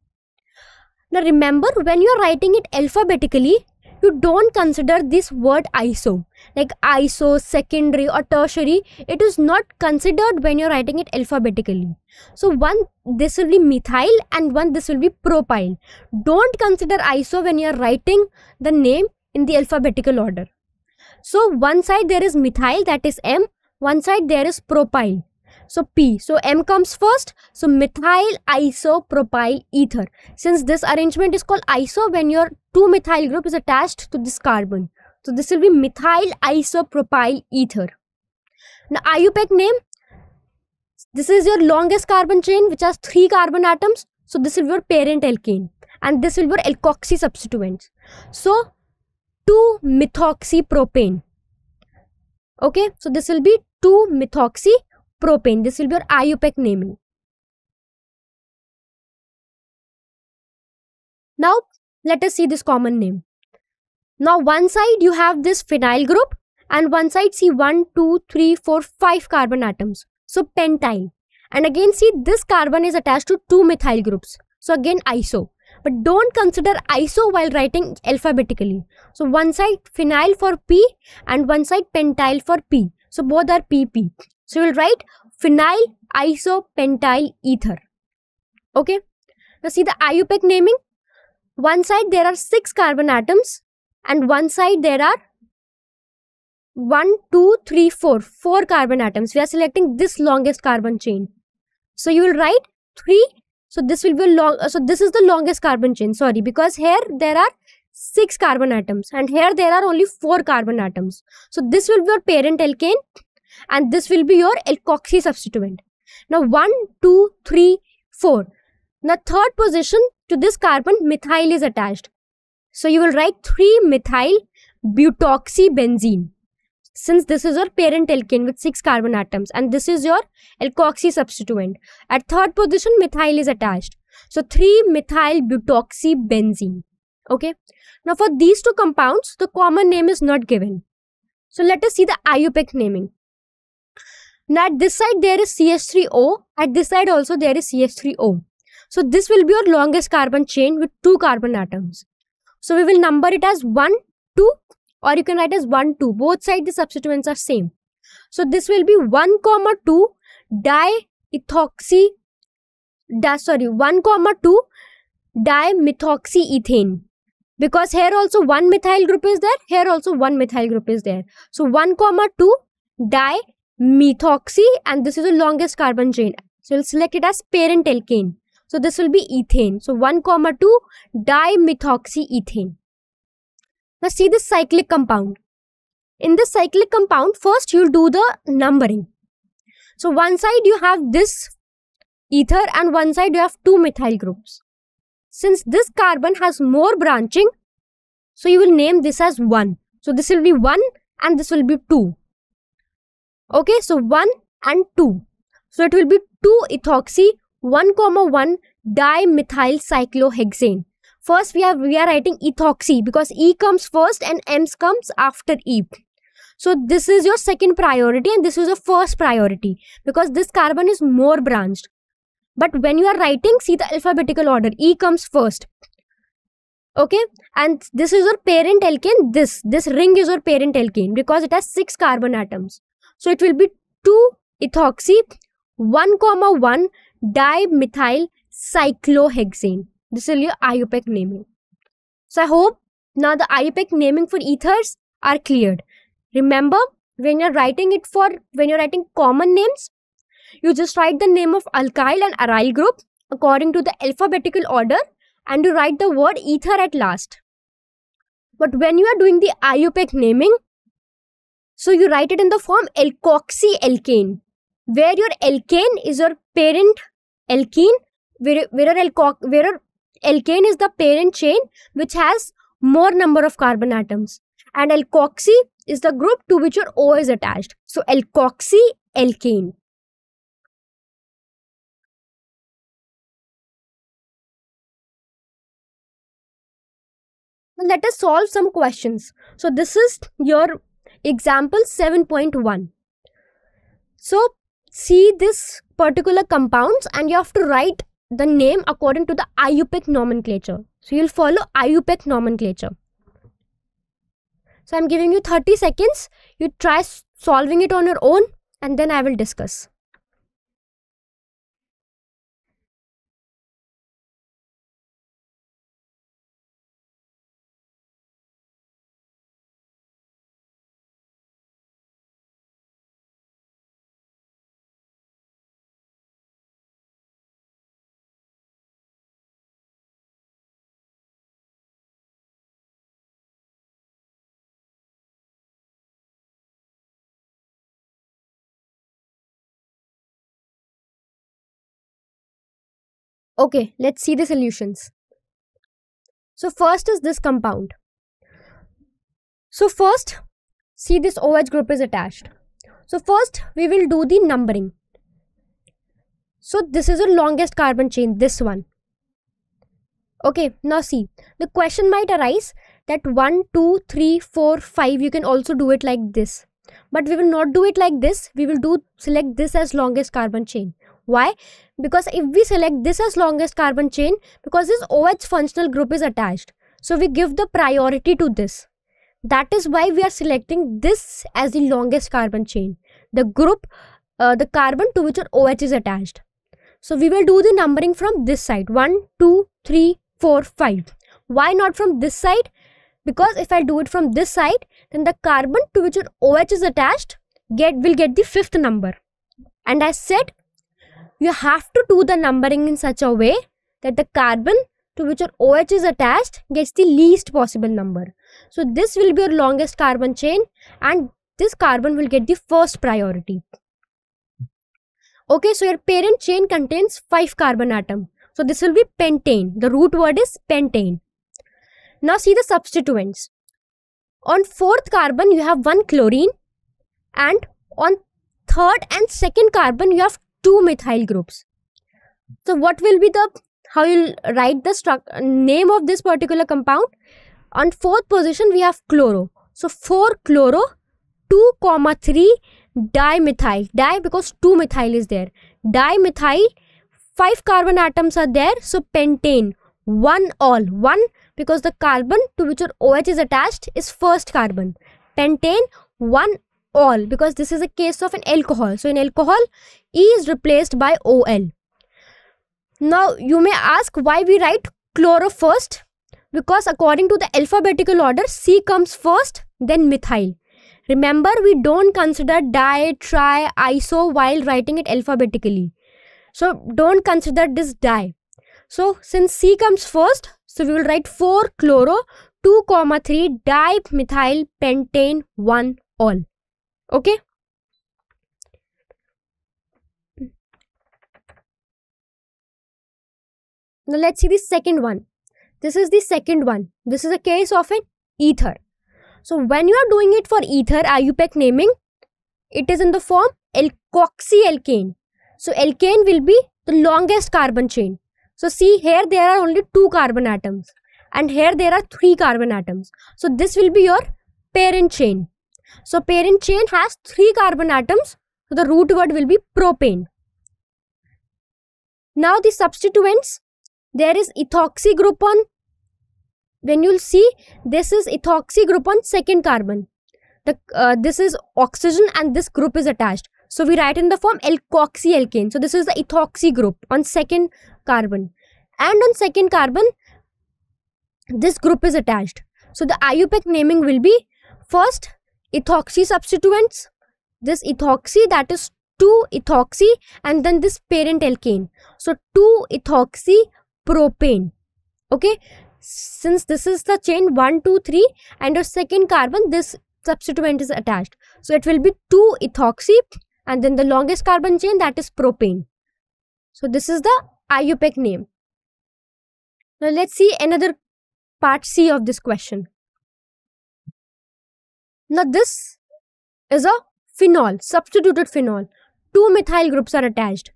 Now remember, when you are writing it alphabetically, you don't consider this word iso. Like iso, secondary or tertiary, it is not considered when you are writing it alphabetically. So one, this will be methyl and one, this will be propyl. Don't consider iso when you are writing the name in the alphabetical order. So one side there is methyl, that is M. One side there is propyl. So P. So M comes first. So methyl isopropyl ether. Since this arrangement is called iso when your 2 methyl group is attached to this carbon. So this will be methyl isopropyl ether. Now IUPAC name. This is your longest carbon chain which has 3 carbon atoms. So this will be your parent alkane. And this will be your alkoxy substituents. So 2-methoxypropane. Okay, so this will be 2-methoxypropane. This will be your IUPAC naming. Now, let us see this common name. Now, one side you have this phenyl group and one side see 1, 2, 3, 4, 5 carbon atoms. So, pentyl. And again see this carbon is attached to 2 methyl groups. So, again iso. But don't consider iso while writing alphabetically. So one side phenyl for P and one side pentyl for P. So both are PP. So we'll write phenyl isopentyl ether. Okay. Now see the IUPAC naming. One side there are 6 carbon atoms and one side there are 1, 2, 3, 4 carbon atoms. We are selecting this longest carbon chain. So you will write 3. So this will be this is the longest carbon chain, sorry, because here there are 6 carbon atoms and here there are only 4 carbon atoms. So this will be your parent alkane and this will be your alkoxy substituent. Now 1, 2, 3, 4. Now third position to this carbon, methyl is attached. So you will write 3-methyl butoxybenzene. Since this is your parent alkane with 6 carbon atoms and this is your alkoxy substituent. At third position, methyl is attached. So 3-methyl butoxybenzene. Okay. Now for these two compounds, the common name is not given. So let us see the IUPAC naming. Now at this side there is CH3O. At this side also there is CH3O. So this will be your longest carbon chain with 2 carbon atoms. So we will number it as 1, 2, or you can write as 1, 2. Both sides the substituents are same. So this will be 1, 2 dimethoxyethane. Because here also 1 methyl group is there, here also 1 methyl group is there. So 1, 2 dimethoxy, and this is the longest carbon chain. So we'll select it as parent alkane. So this will be ethane. So 1, 2 dimethoxyethane. Now see this cyclic compound. In this cyclic compound, first you'll do the numbering. So one side you have this ether and one side you have 2 methyl groups. Since this carbon has more branching, so you will name this as 1. So this will be 1 and this will be 2. Okay, so 1 and 2. So it will be 2-ethoxy 1,1 dimethyl cyclohexane. First we are writing ethoxy because E comes first and M comes after E. So this is your second priority and this is your first priority because this carbon is more branched. But when you are writing, see the alphabetical order. E comes first. Okay, and this is your parent alkane. This ring is your parent alkane because it has 6 carbon atoms. So it will be 2-ethoxy 1,1 dimethyl cyclohexane. This is your IUPAC naming. So I hope now the IUPAC naming for ethers are cleared. Remember, when you're writing common names, you just write the name of alkyl and aryl group according to the alphabetical order and you write the word ether at last. But when you are doing the IUPAC naming, so you write it in the form alkoxy alkane, where your alkane is your parent alkene, where alkane is the parent chain which has more number of carbon atoms, and alkoxy is the group to which your O is attached. So alkoxy alkane. Now let us solve some questions. So this is your example 7.1. So see this particular compounds and you have to write the name according to the IUPAC nomenclature. So you'll follow IUPAC nomenclature. So I'm giving you 30 seconds. You try solving it on your own and then I will discuss. Okay, let's see the solutions. So first is this compound. So first, see this OH group is attached. So first we will do the numbering. So this is your longest carbon chain, this one. Okay, now see, the question might arise that 1, 2, 3, 4, 5, you can also do it like this. But we will not do it like this. We will select this as longest carbon chain. Why? Because if we select this as longest carbon chain, because this OH functional group is attached, so we give the priority to this. That is why we are selecting this as the longest carbon chain, the group, the carbon to which our OH is attached. So we will do the numbering from this side, 1, 2, 3, 4, 5. Why not from this side? Because if I do it from this side, then the carbon to which your OH is attached will get the 5th number. And I said, you have to do the numbering in such a way that the carbon to which your OH is attached gets the least possible number. So this will be your longest carbon chain and this carbon will get the first priority. Okay, so your parent chain contains 5 carbon atoms. So this will be pentane. The root word is pentane. Now see the substituents. On 4th carbon you have 1 chlorine, and on 3rd and 2nd carbon you have 2 methyl groups. So what will be how you'll write the name of this particular compound? On 4th position we have chloro. So 4 chloro, 2, 3 dimethyl. Di because 2 methyl is there. Dimethyl, 5 carbon atoms are there. So pentane, 1 all. 1 because the carbon to which your OH is attached is first carbon. Pentane, 1 all because this is a case of an alcohol. So in alcohol, E is replaced by OL. Now you may ask why we write chloro first. Because according to the alphabetical order, C comes first, then methyl. Remember, we don't consider di, tri, iso while writing it alphabetically. So don't consider this di. So since C comes first, so we will write 4 chloro, 2, 3 dimethyl pentane 1 all. Okay. Now let's see the second one. This is the second one. This is a case of an ether. So when you are doing it for ether IUPAC naming, it is in the form alkoxyalkane. So alkane will be the longest carbon chain. So see here there are only 2 carbon atoms and here there are 3 carbon atoms. So this will be your parent chain. So parent chain has 3 carbon atoms. So the root word will be propane. Now the substituents, there is ethoxy group on, when you'll see, this is ethoxy group on 2nd carbon. This is oxygen and this group is attached. So we write in the form alkoxyalkane. So this is the ethoxy group on 2nd carbon. And on 2nd carbon, this group is attached. So the IUPAC naming will be first ethoxy substituents. This ethoxy, that is 2 ethoxy, and then this parent alkane. So 2 ethoxy propane. Okay. Since this is the chain 1, 2, 3 and your 2nd carbon, this substituent is attached. So it will be 2 ethoxy and then the longest carbon chain, that is propane. So this is the IUPAC name. Now let's see another part C of this question. Now this is a phenol, substituted phenol. 2 methyl groups are attached.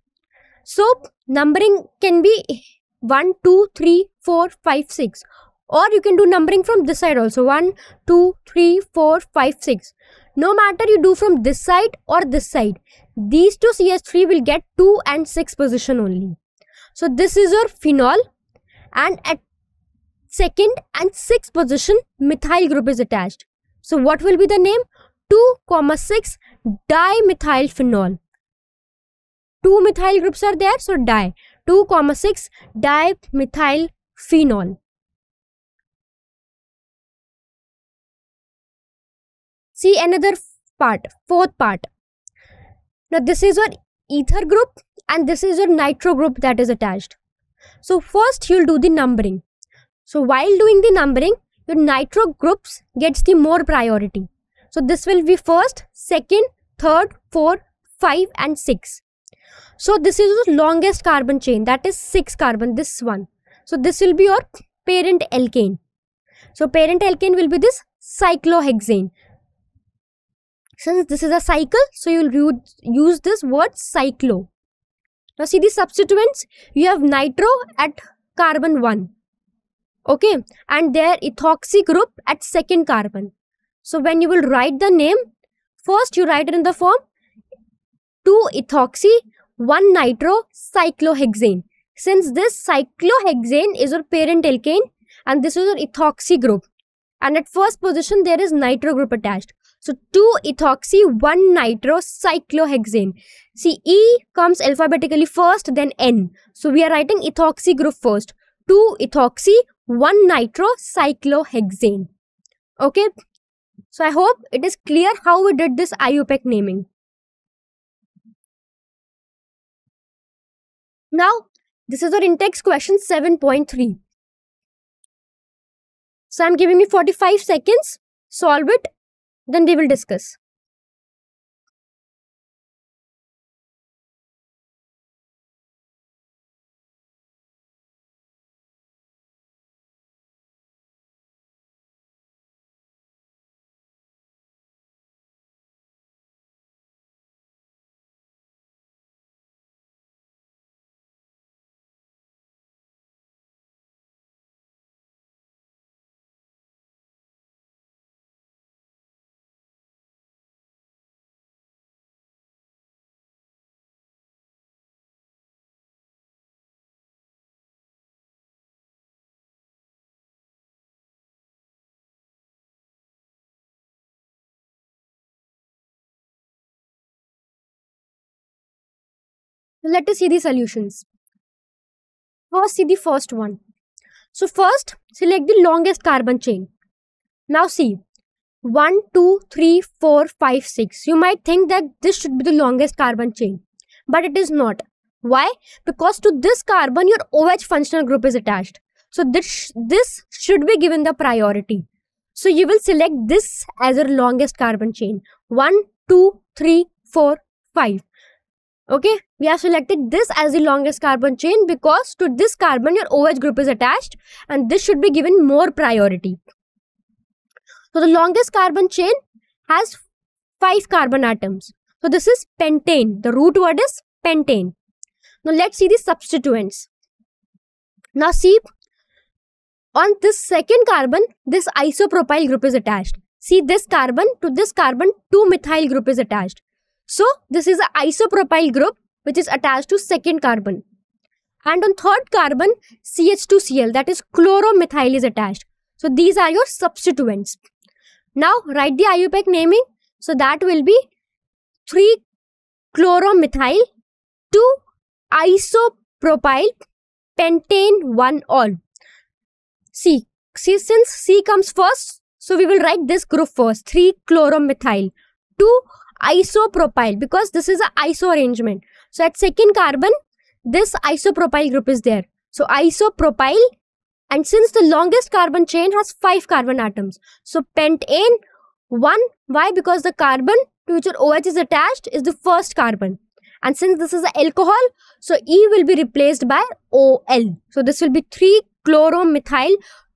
So numbering can be 1, 2, 3, 4, 5, 6. Or you can do numbering from this side also. 1, 2, 3, 4, 5, 6. No matter you do from this side or this side, these two CH3 will get 2 and 6 position only. So this is your phenol, and at 2nd and 6th position methyl group is attached. So what will be the name? 2, 6 dimethyl phenol. 2 methyl groups are there, so di. 2, 6 dimethyl phenol. See another part, 4th part. Now this is your ether group and this is your nitro group that is attached. So first you will do the numbering. So while doing the numbering, your nitro groups gets the more priority. So this will be 1st, 2nd, 3rd, 4th, 5 and 6. So this is the longest carbon chain, that is 6 carbon, this one. So this will be your parent alkane. So parent alkane will be this cyclohexane. Since this is a cycle, so you will use this word cyclo. Now see the substituents, you have nitro at carbon 1. Okay, and their ethoxy group at 2nd carbon. So when you will write the name, first you write it in the form 2 ethoxy, 1 nitro, cyclohexane. Since this cyclohexane is your parent alkane and this is your ethoxy group, and at 1st position there is nitro group attached. So 2 ethoxy, 1 nitro, cyclohexane. See, E comes alphabetically first, then N. So we are writing ethoxy group first. 2 ethoxy, 1 nitro, cyclohexane. Okay. So I hope it is clear how we did this IUPAC naming. Now, this is our in-text question 7.3. So I'm giving you 45 seconds. Solve it. Then we will discuss. So let us see the solutions. First, see the first one. So first, select the longest carbon chain. Now see, 1, 2, 3, 4, 5, 6. You might think that this should be the longest carbon chain, but it is not. Why? Because to this carbon, your OH functional group is attached. So this should be given the priority. So you will select this as your longest carbon chain. 1, 2, 3, 4, 5. Okay, we have selected this as the longest carbon chain because to this carbon your OH group is attached and this should be given more priority. So the longest carbon chain has 5 carbon atoms. So this is pentane. The root word is pentane. Now let's see the substituents. Now see, on this second carbon, this isopropyl group is attached. See, this carbon to this carbon 2-methyl group is attached. So this is an isopropyl group which is attached to second carbon. And on third carbon, CH2Cl, that is chloromethyl, is attached. So these are your substituents. Now write the IUPAC naming. So that will be 3-chloromethyl 2-isopropyl pentane 1-ol. See, since C comes first, so we will write this group first, 3-chloromethyl 2-isopropyl, because this is an iso arrangement. So at second carbon, this isopropyl group is there. So isopropyl, and since the longest carbon chain has 5 carbon atoms, so pentane 1. Why? Because the carbon to which your OH is attached is the first carbon. And since this is an alcohol, so E will be replaced by OL. So this will be 3-chloromethyl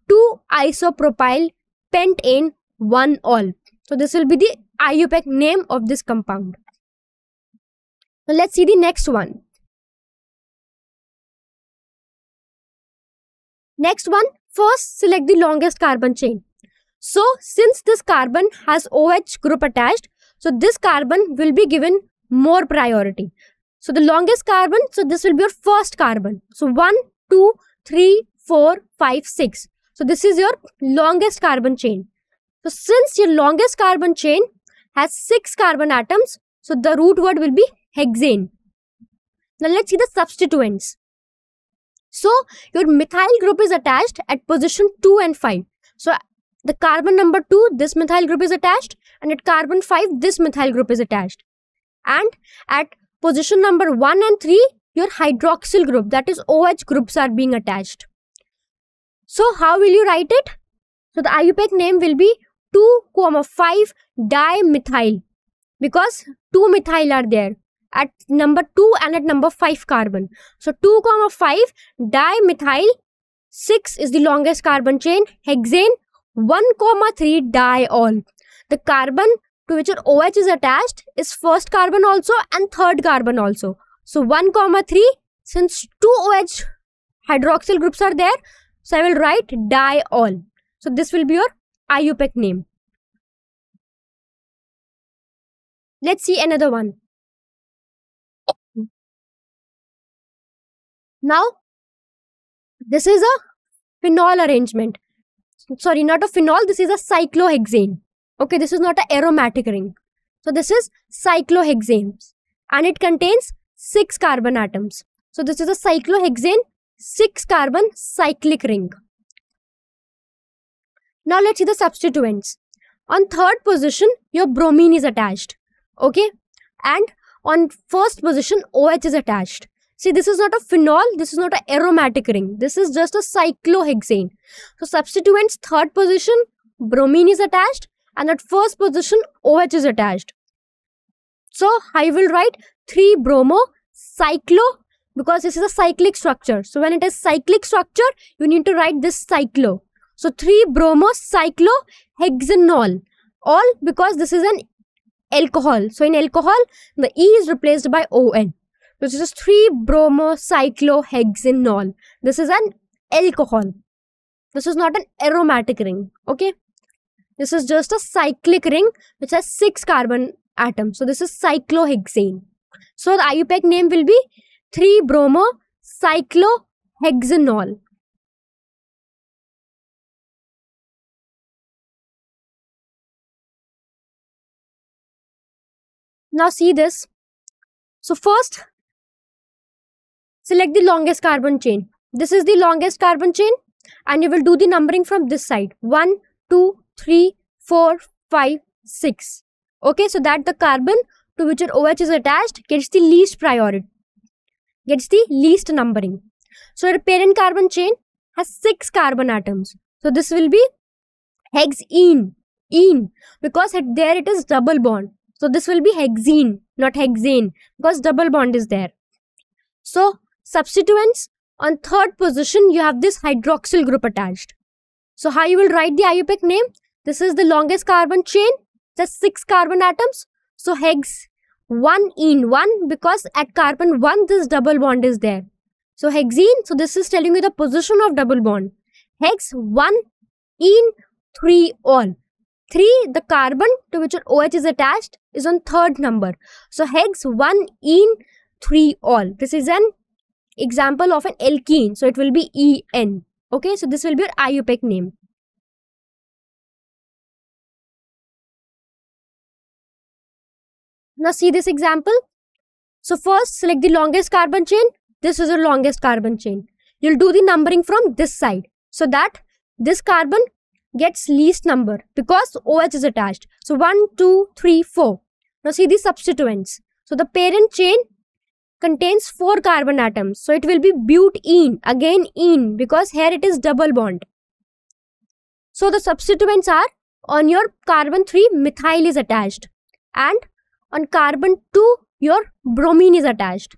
2-isopropyl pentane 1-ol. So this will be the IUPAC name of this compound. Now let's see the next one. Next one, first select the longest carbon chain. So since this carbon has OH group attached, so this carbon will be given more priority. So the longest carbon, so this will be your first carbon. So 1, 2, 3, 4, 5, 6. So this is your longest carbon chain. So since your longest carbon chain has 6 carbon atoms, so the root word will be hexane. Now let's see the substituents. So your methyl group is attached at position 2 and 5. So the carbon number 2, this methyl group is attached, and at carbon 5, this methyl group is attached. And at position number 1 and 3, your hydroxyl group, that is OH groups, are being attached. So how will you write it? So the IUPAC name will be 2,5 dimethyl, because 2 methyl are there at number 2 and at number 5 carbon. So 2,5 dimethyl, 6 is the longest carbon chain, hexane, 1,3 diol. The carbon to which your OH is attached is first carbon also and third carbon also. So 1,3, since 2 OH hydroxyl groups are there, so I will write diol. So this will be your IUPAC name. Let's see another one. Now, this is a phenol arrangement. Sorry, not a phenol, this is a cyclohexane. Okay, this is not an aromatic ring. So this is cyclohexane and it contains 6 carbon atoms. So this is a cyclohexane 6 carbon cyclic ring. Now let's see the substituents. On third position, your bromine is attached. Okay, and on first position, OH is attached. See, this is not a phenol, this is not an aromatic ring. This is just a cyclohexane. So substituents, third position, bromine is attached, and at first position, OH is attached. So I will write 3-bromo cyclo, because this is a cyclic structure. So when it is cyclic structure, you need to write this cyclo. So 3-bromo cyclohexanol, all because this is an alcohol. So in alcohol, the E is replaced by ON. This is 3-bromo cyclohexanol. This is an alcohol. This is not an aromatic ring. Okay. This is just a cyclic ring which has 6 carbon atoms. So this is cyclohexane. So the IUPAC name will be 3-bromo cyclohexanol. Now see this. So first, select the longest carbon chain. This is the longest carbon chain, and you will do the numbering from this side. 1, 2, 3, 4, 5, 6. Okay, so that the carbon to which your OH is attached gets the least priority, gets the least numbering. So your parent carbon chain has 6 carbon atoms. So this will be hexene, because there it is double bond. So this will be hexene, not hexane, because double bond is there. So substituents, on third position you have this hydroxyl group attached. So how you will write the IUPAC name? This is the longest carbon chain, just 6 carbon atoms. So hex 1-ene, 1 because at carbon 1 this double bond is there. So hexene, so this is telling you the position of double bond. Hex 1-ene 3-ol. 3, the carbon to which your OH is attached is on third number. So hex 1-ene 3-ol. This is an example of an alkene. So it will be En. Okay, so this will be your IUPAC name. Now see this example. So first select the longest carbon chain. This is your longest carbon chain. You'll do the numbering from this side so that this carbon gets least number because OH is attached. So 1, 2, 3, 4. Now see the substituents. So the parent chain contains 4 carbon atoms. So it will be butene, again ene, because here it is double bond. So the substituents are, on your carbon 3 methyl is attached, and on carbon 2 your bromine is attached,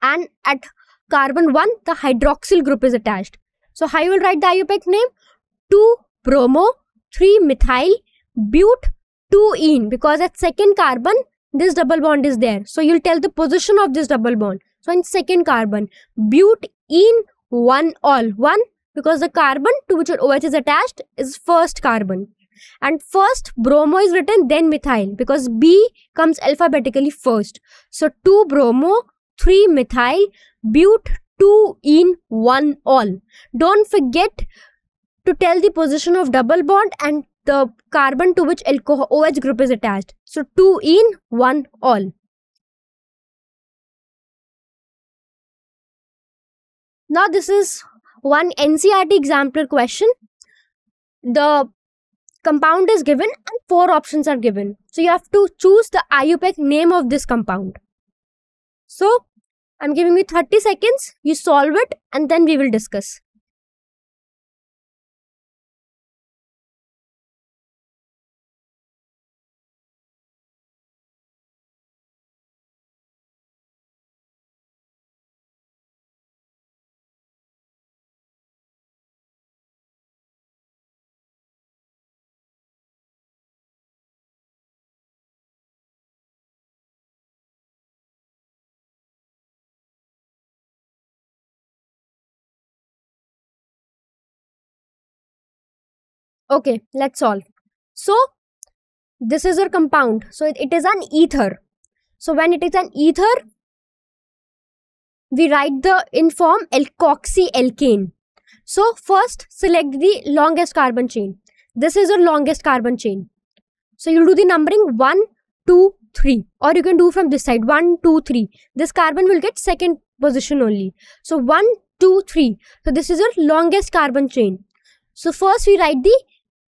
and at carbon 1 the hydroxyl group is attached. So how you will write the IUPAC name? 2-bromo, 3-methyl, but, 2-ene, because at second carbon this double bond is there. So you'll tell the position of this double bond. So in second carbon, butene 1-ol, 1 because the carbon to which your OH is attached is first carbon. And first bromo is written, then methyl, because B comes alphabetically first. So 2-bromo, 3-methyl, but, 2-ene 1-ol. Don't forget to tell the position of double bond and the carbon to which OH group is attached. So 2-ene 1-ol. Now this is one NCERT example question. The compound is given and 4 options are given. So you have to choose the IUPAC name of this compound. So I'm giving you 30 seconds. You solve it and then we will discuss. Okay, let's solve. So this is your compound. So it is an ether. So when it is an ether, we write the in form alkoxyalkane. So first select the longest carbon chain. This is your longest carbon chain. So you'll do the numbering 1, 2, 3, or you can do from this side 1, 2, 3. This carbon will get second position only. So 1, 2, 3. So this is your longest carbon chain. So first we write the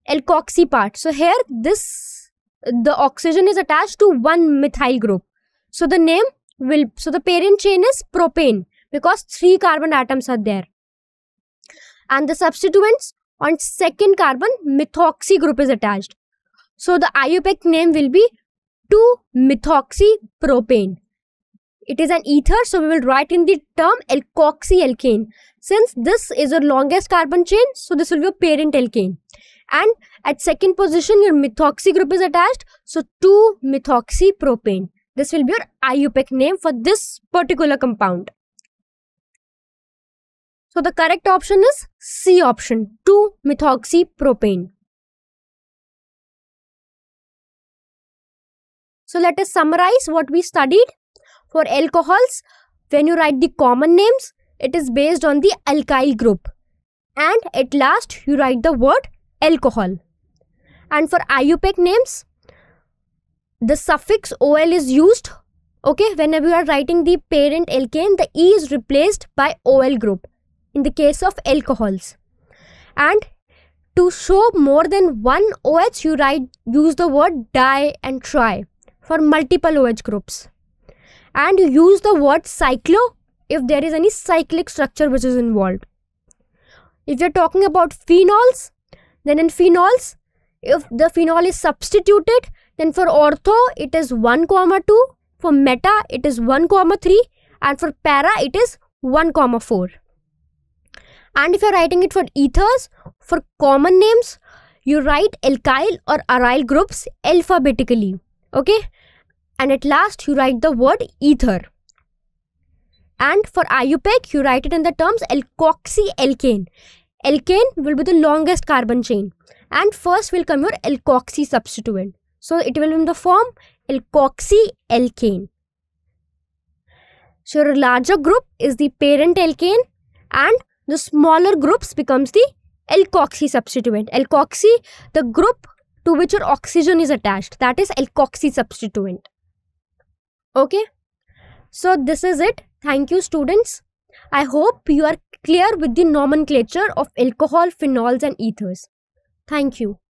alkoxy part. So here the oxygen is attached to one methyl group. So the parent chain is propane because 3 carbon atoms are there. And the substituents, on second carbon methoxy group is attached. So the IUPAC name will be 2-methoxypropane. It is an ether, so we will write in the term alkoxyalkane. Since this is your longest carbon chain, so this will be a parent alkane. And at second position, your methoxy group is attached, so 2-methoxypropane. This will be your IUPAC name for this particular compound. So the correct option is C option, 2-methoxypropane. So let us summarize what we studied. For alcohols, when you write the common names, it is based on the alkyl group. And at last, you write the word alcohol. And for IUPAC names, the suffix OL is used Okay, whenever you are writing the parent alkane, the E is replaced by OL group in the case of alcohols. And to show more than one OH, use the word di and tri for multiple OH groups. And you use the word cyclo if there is any cyclic structure which is involved. If you're talking about phenols, then in phenols, if the phenol is substituted, then for ortho it is 1,2, for meta it is 1,3, and for para it is 1,4. And if you're writing it for ethers, for common names, you write alkyl or aryl groups alphabetically. Okay? And at last you write the word ether. And for IUPAC, you write it in the terms alkoxy-alkane. Alkane will be the longest carbon chain. And first will come your alkoxy substituent. So it will be in the form alkoxy-alkane. So your larger group is the parent alkane, and the smaller groups becomes the alkoxy substituent. Alkoxy, the group to which your oxygen is attached, that is alkoxy substituent. Okay, so this is it. Thank you, students. I hope you are clear with the nomenclature of alcohol, phenols and ethers. Thank you.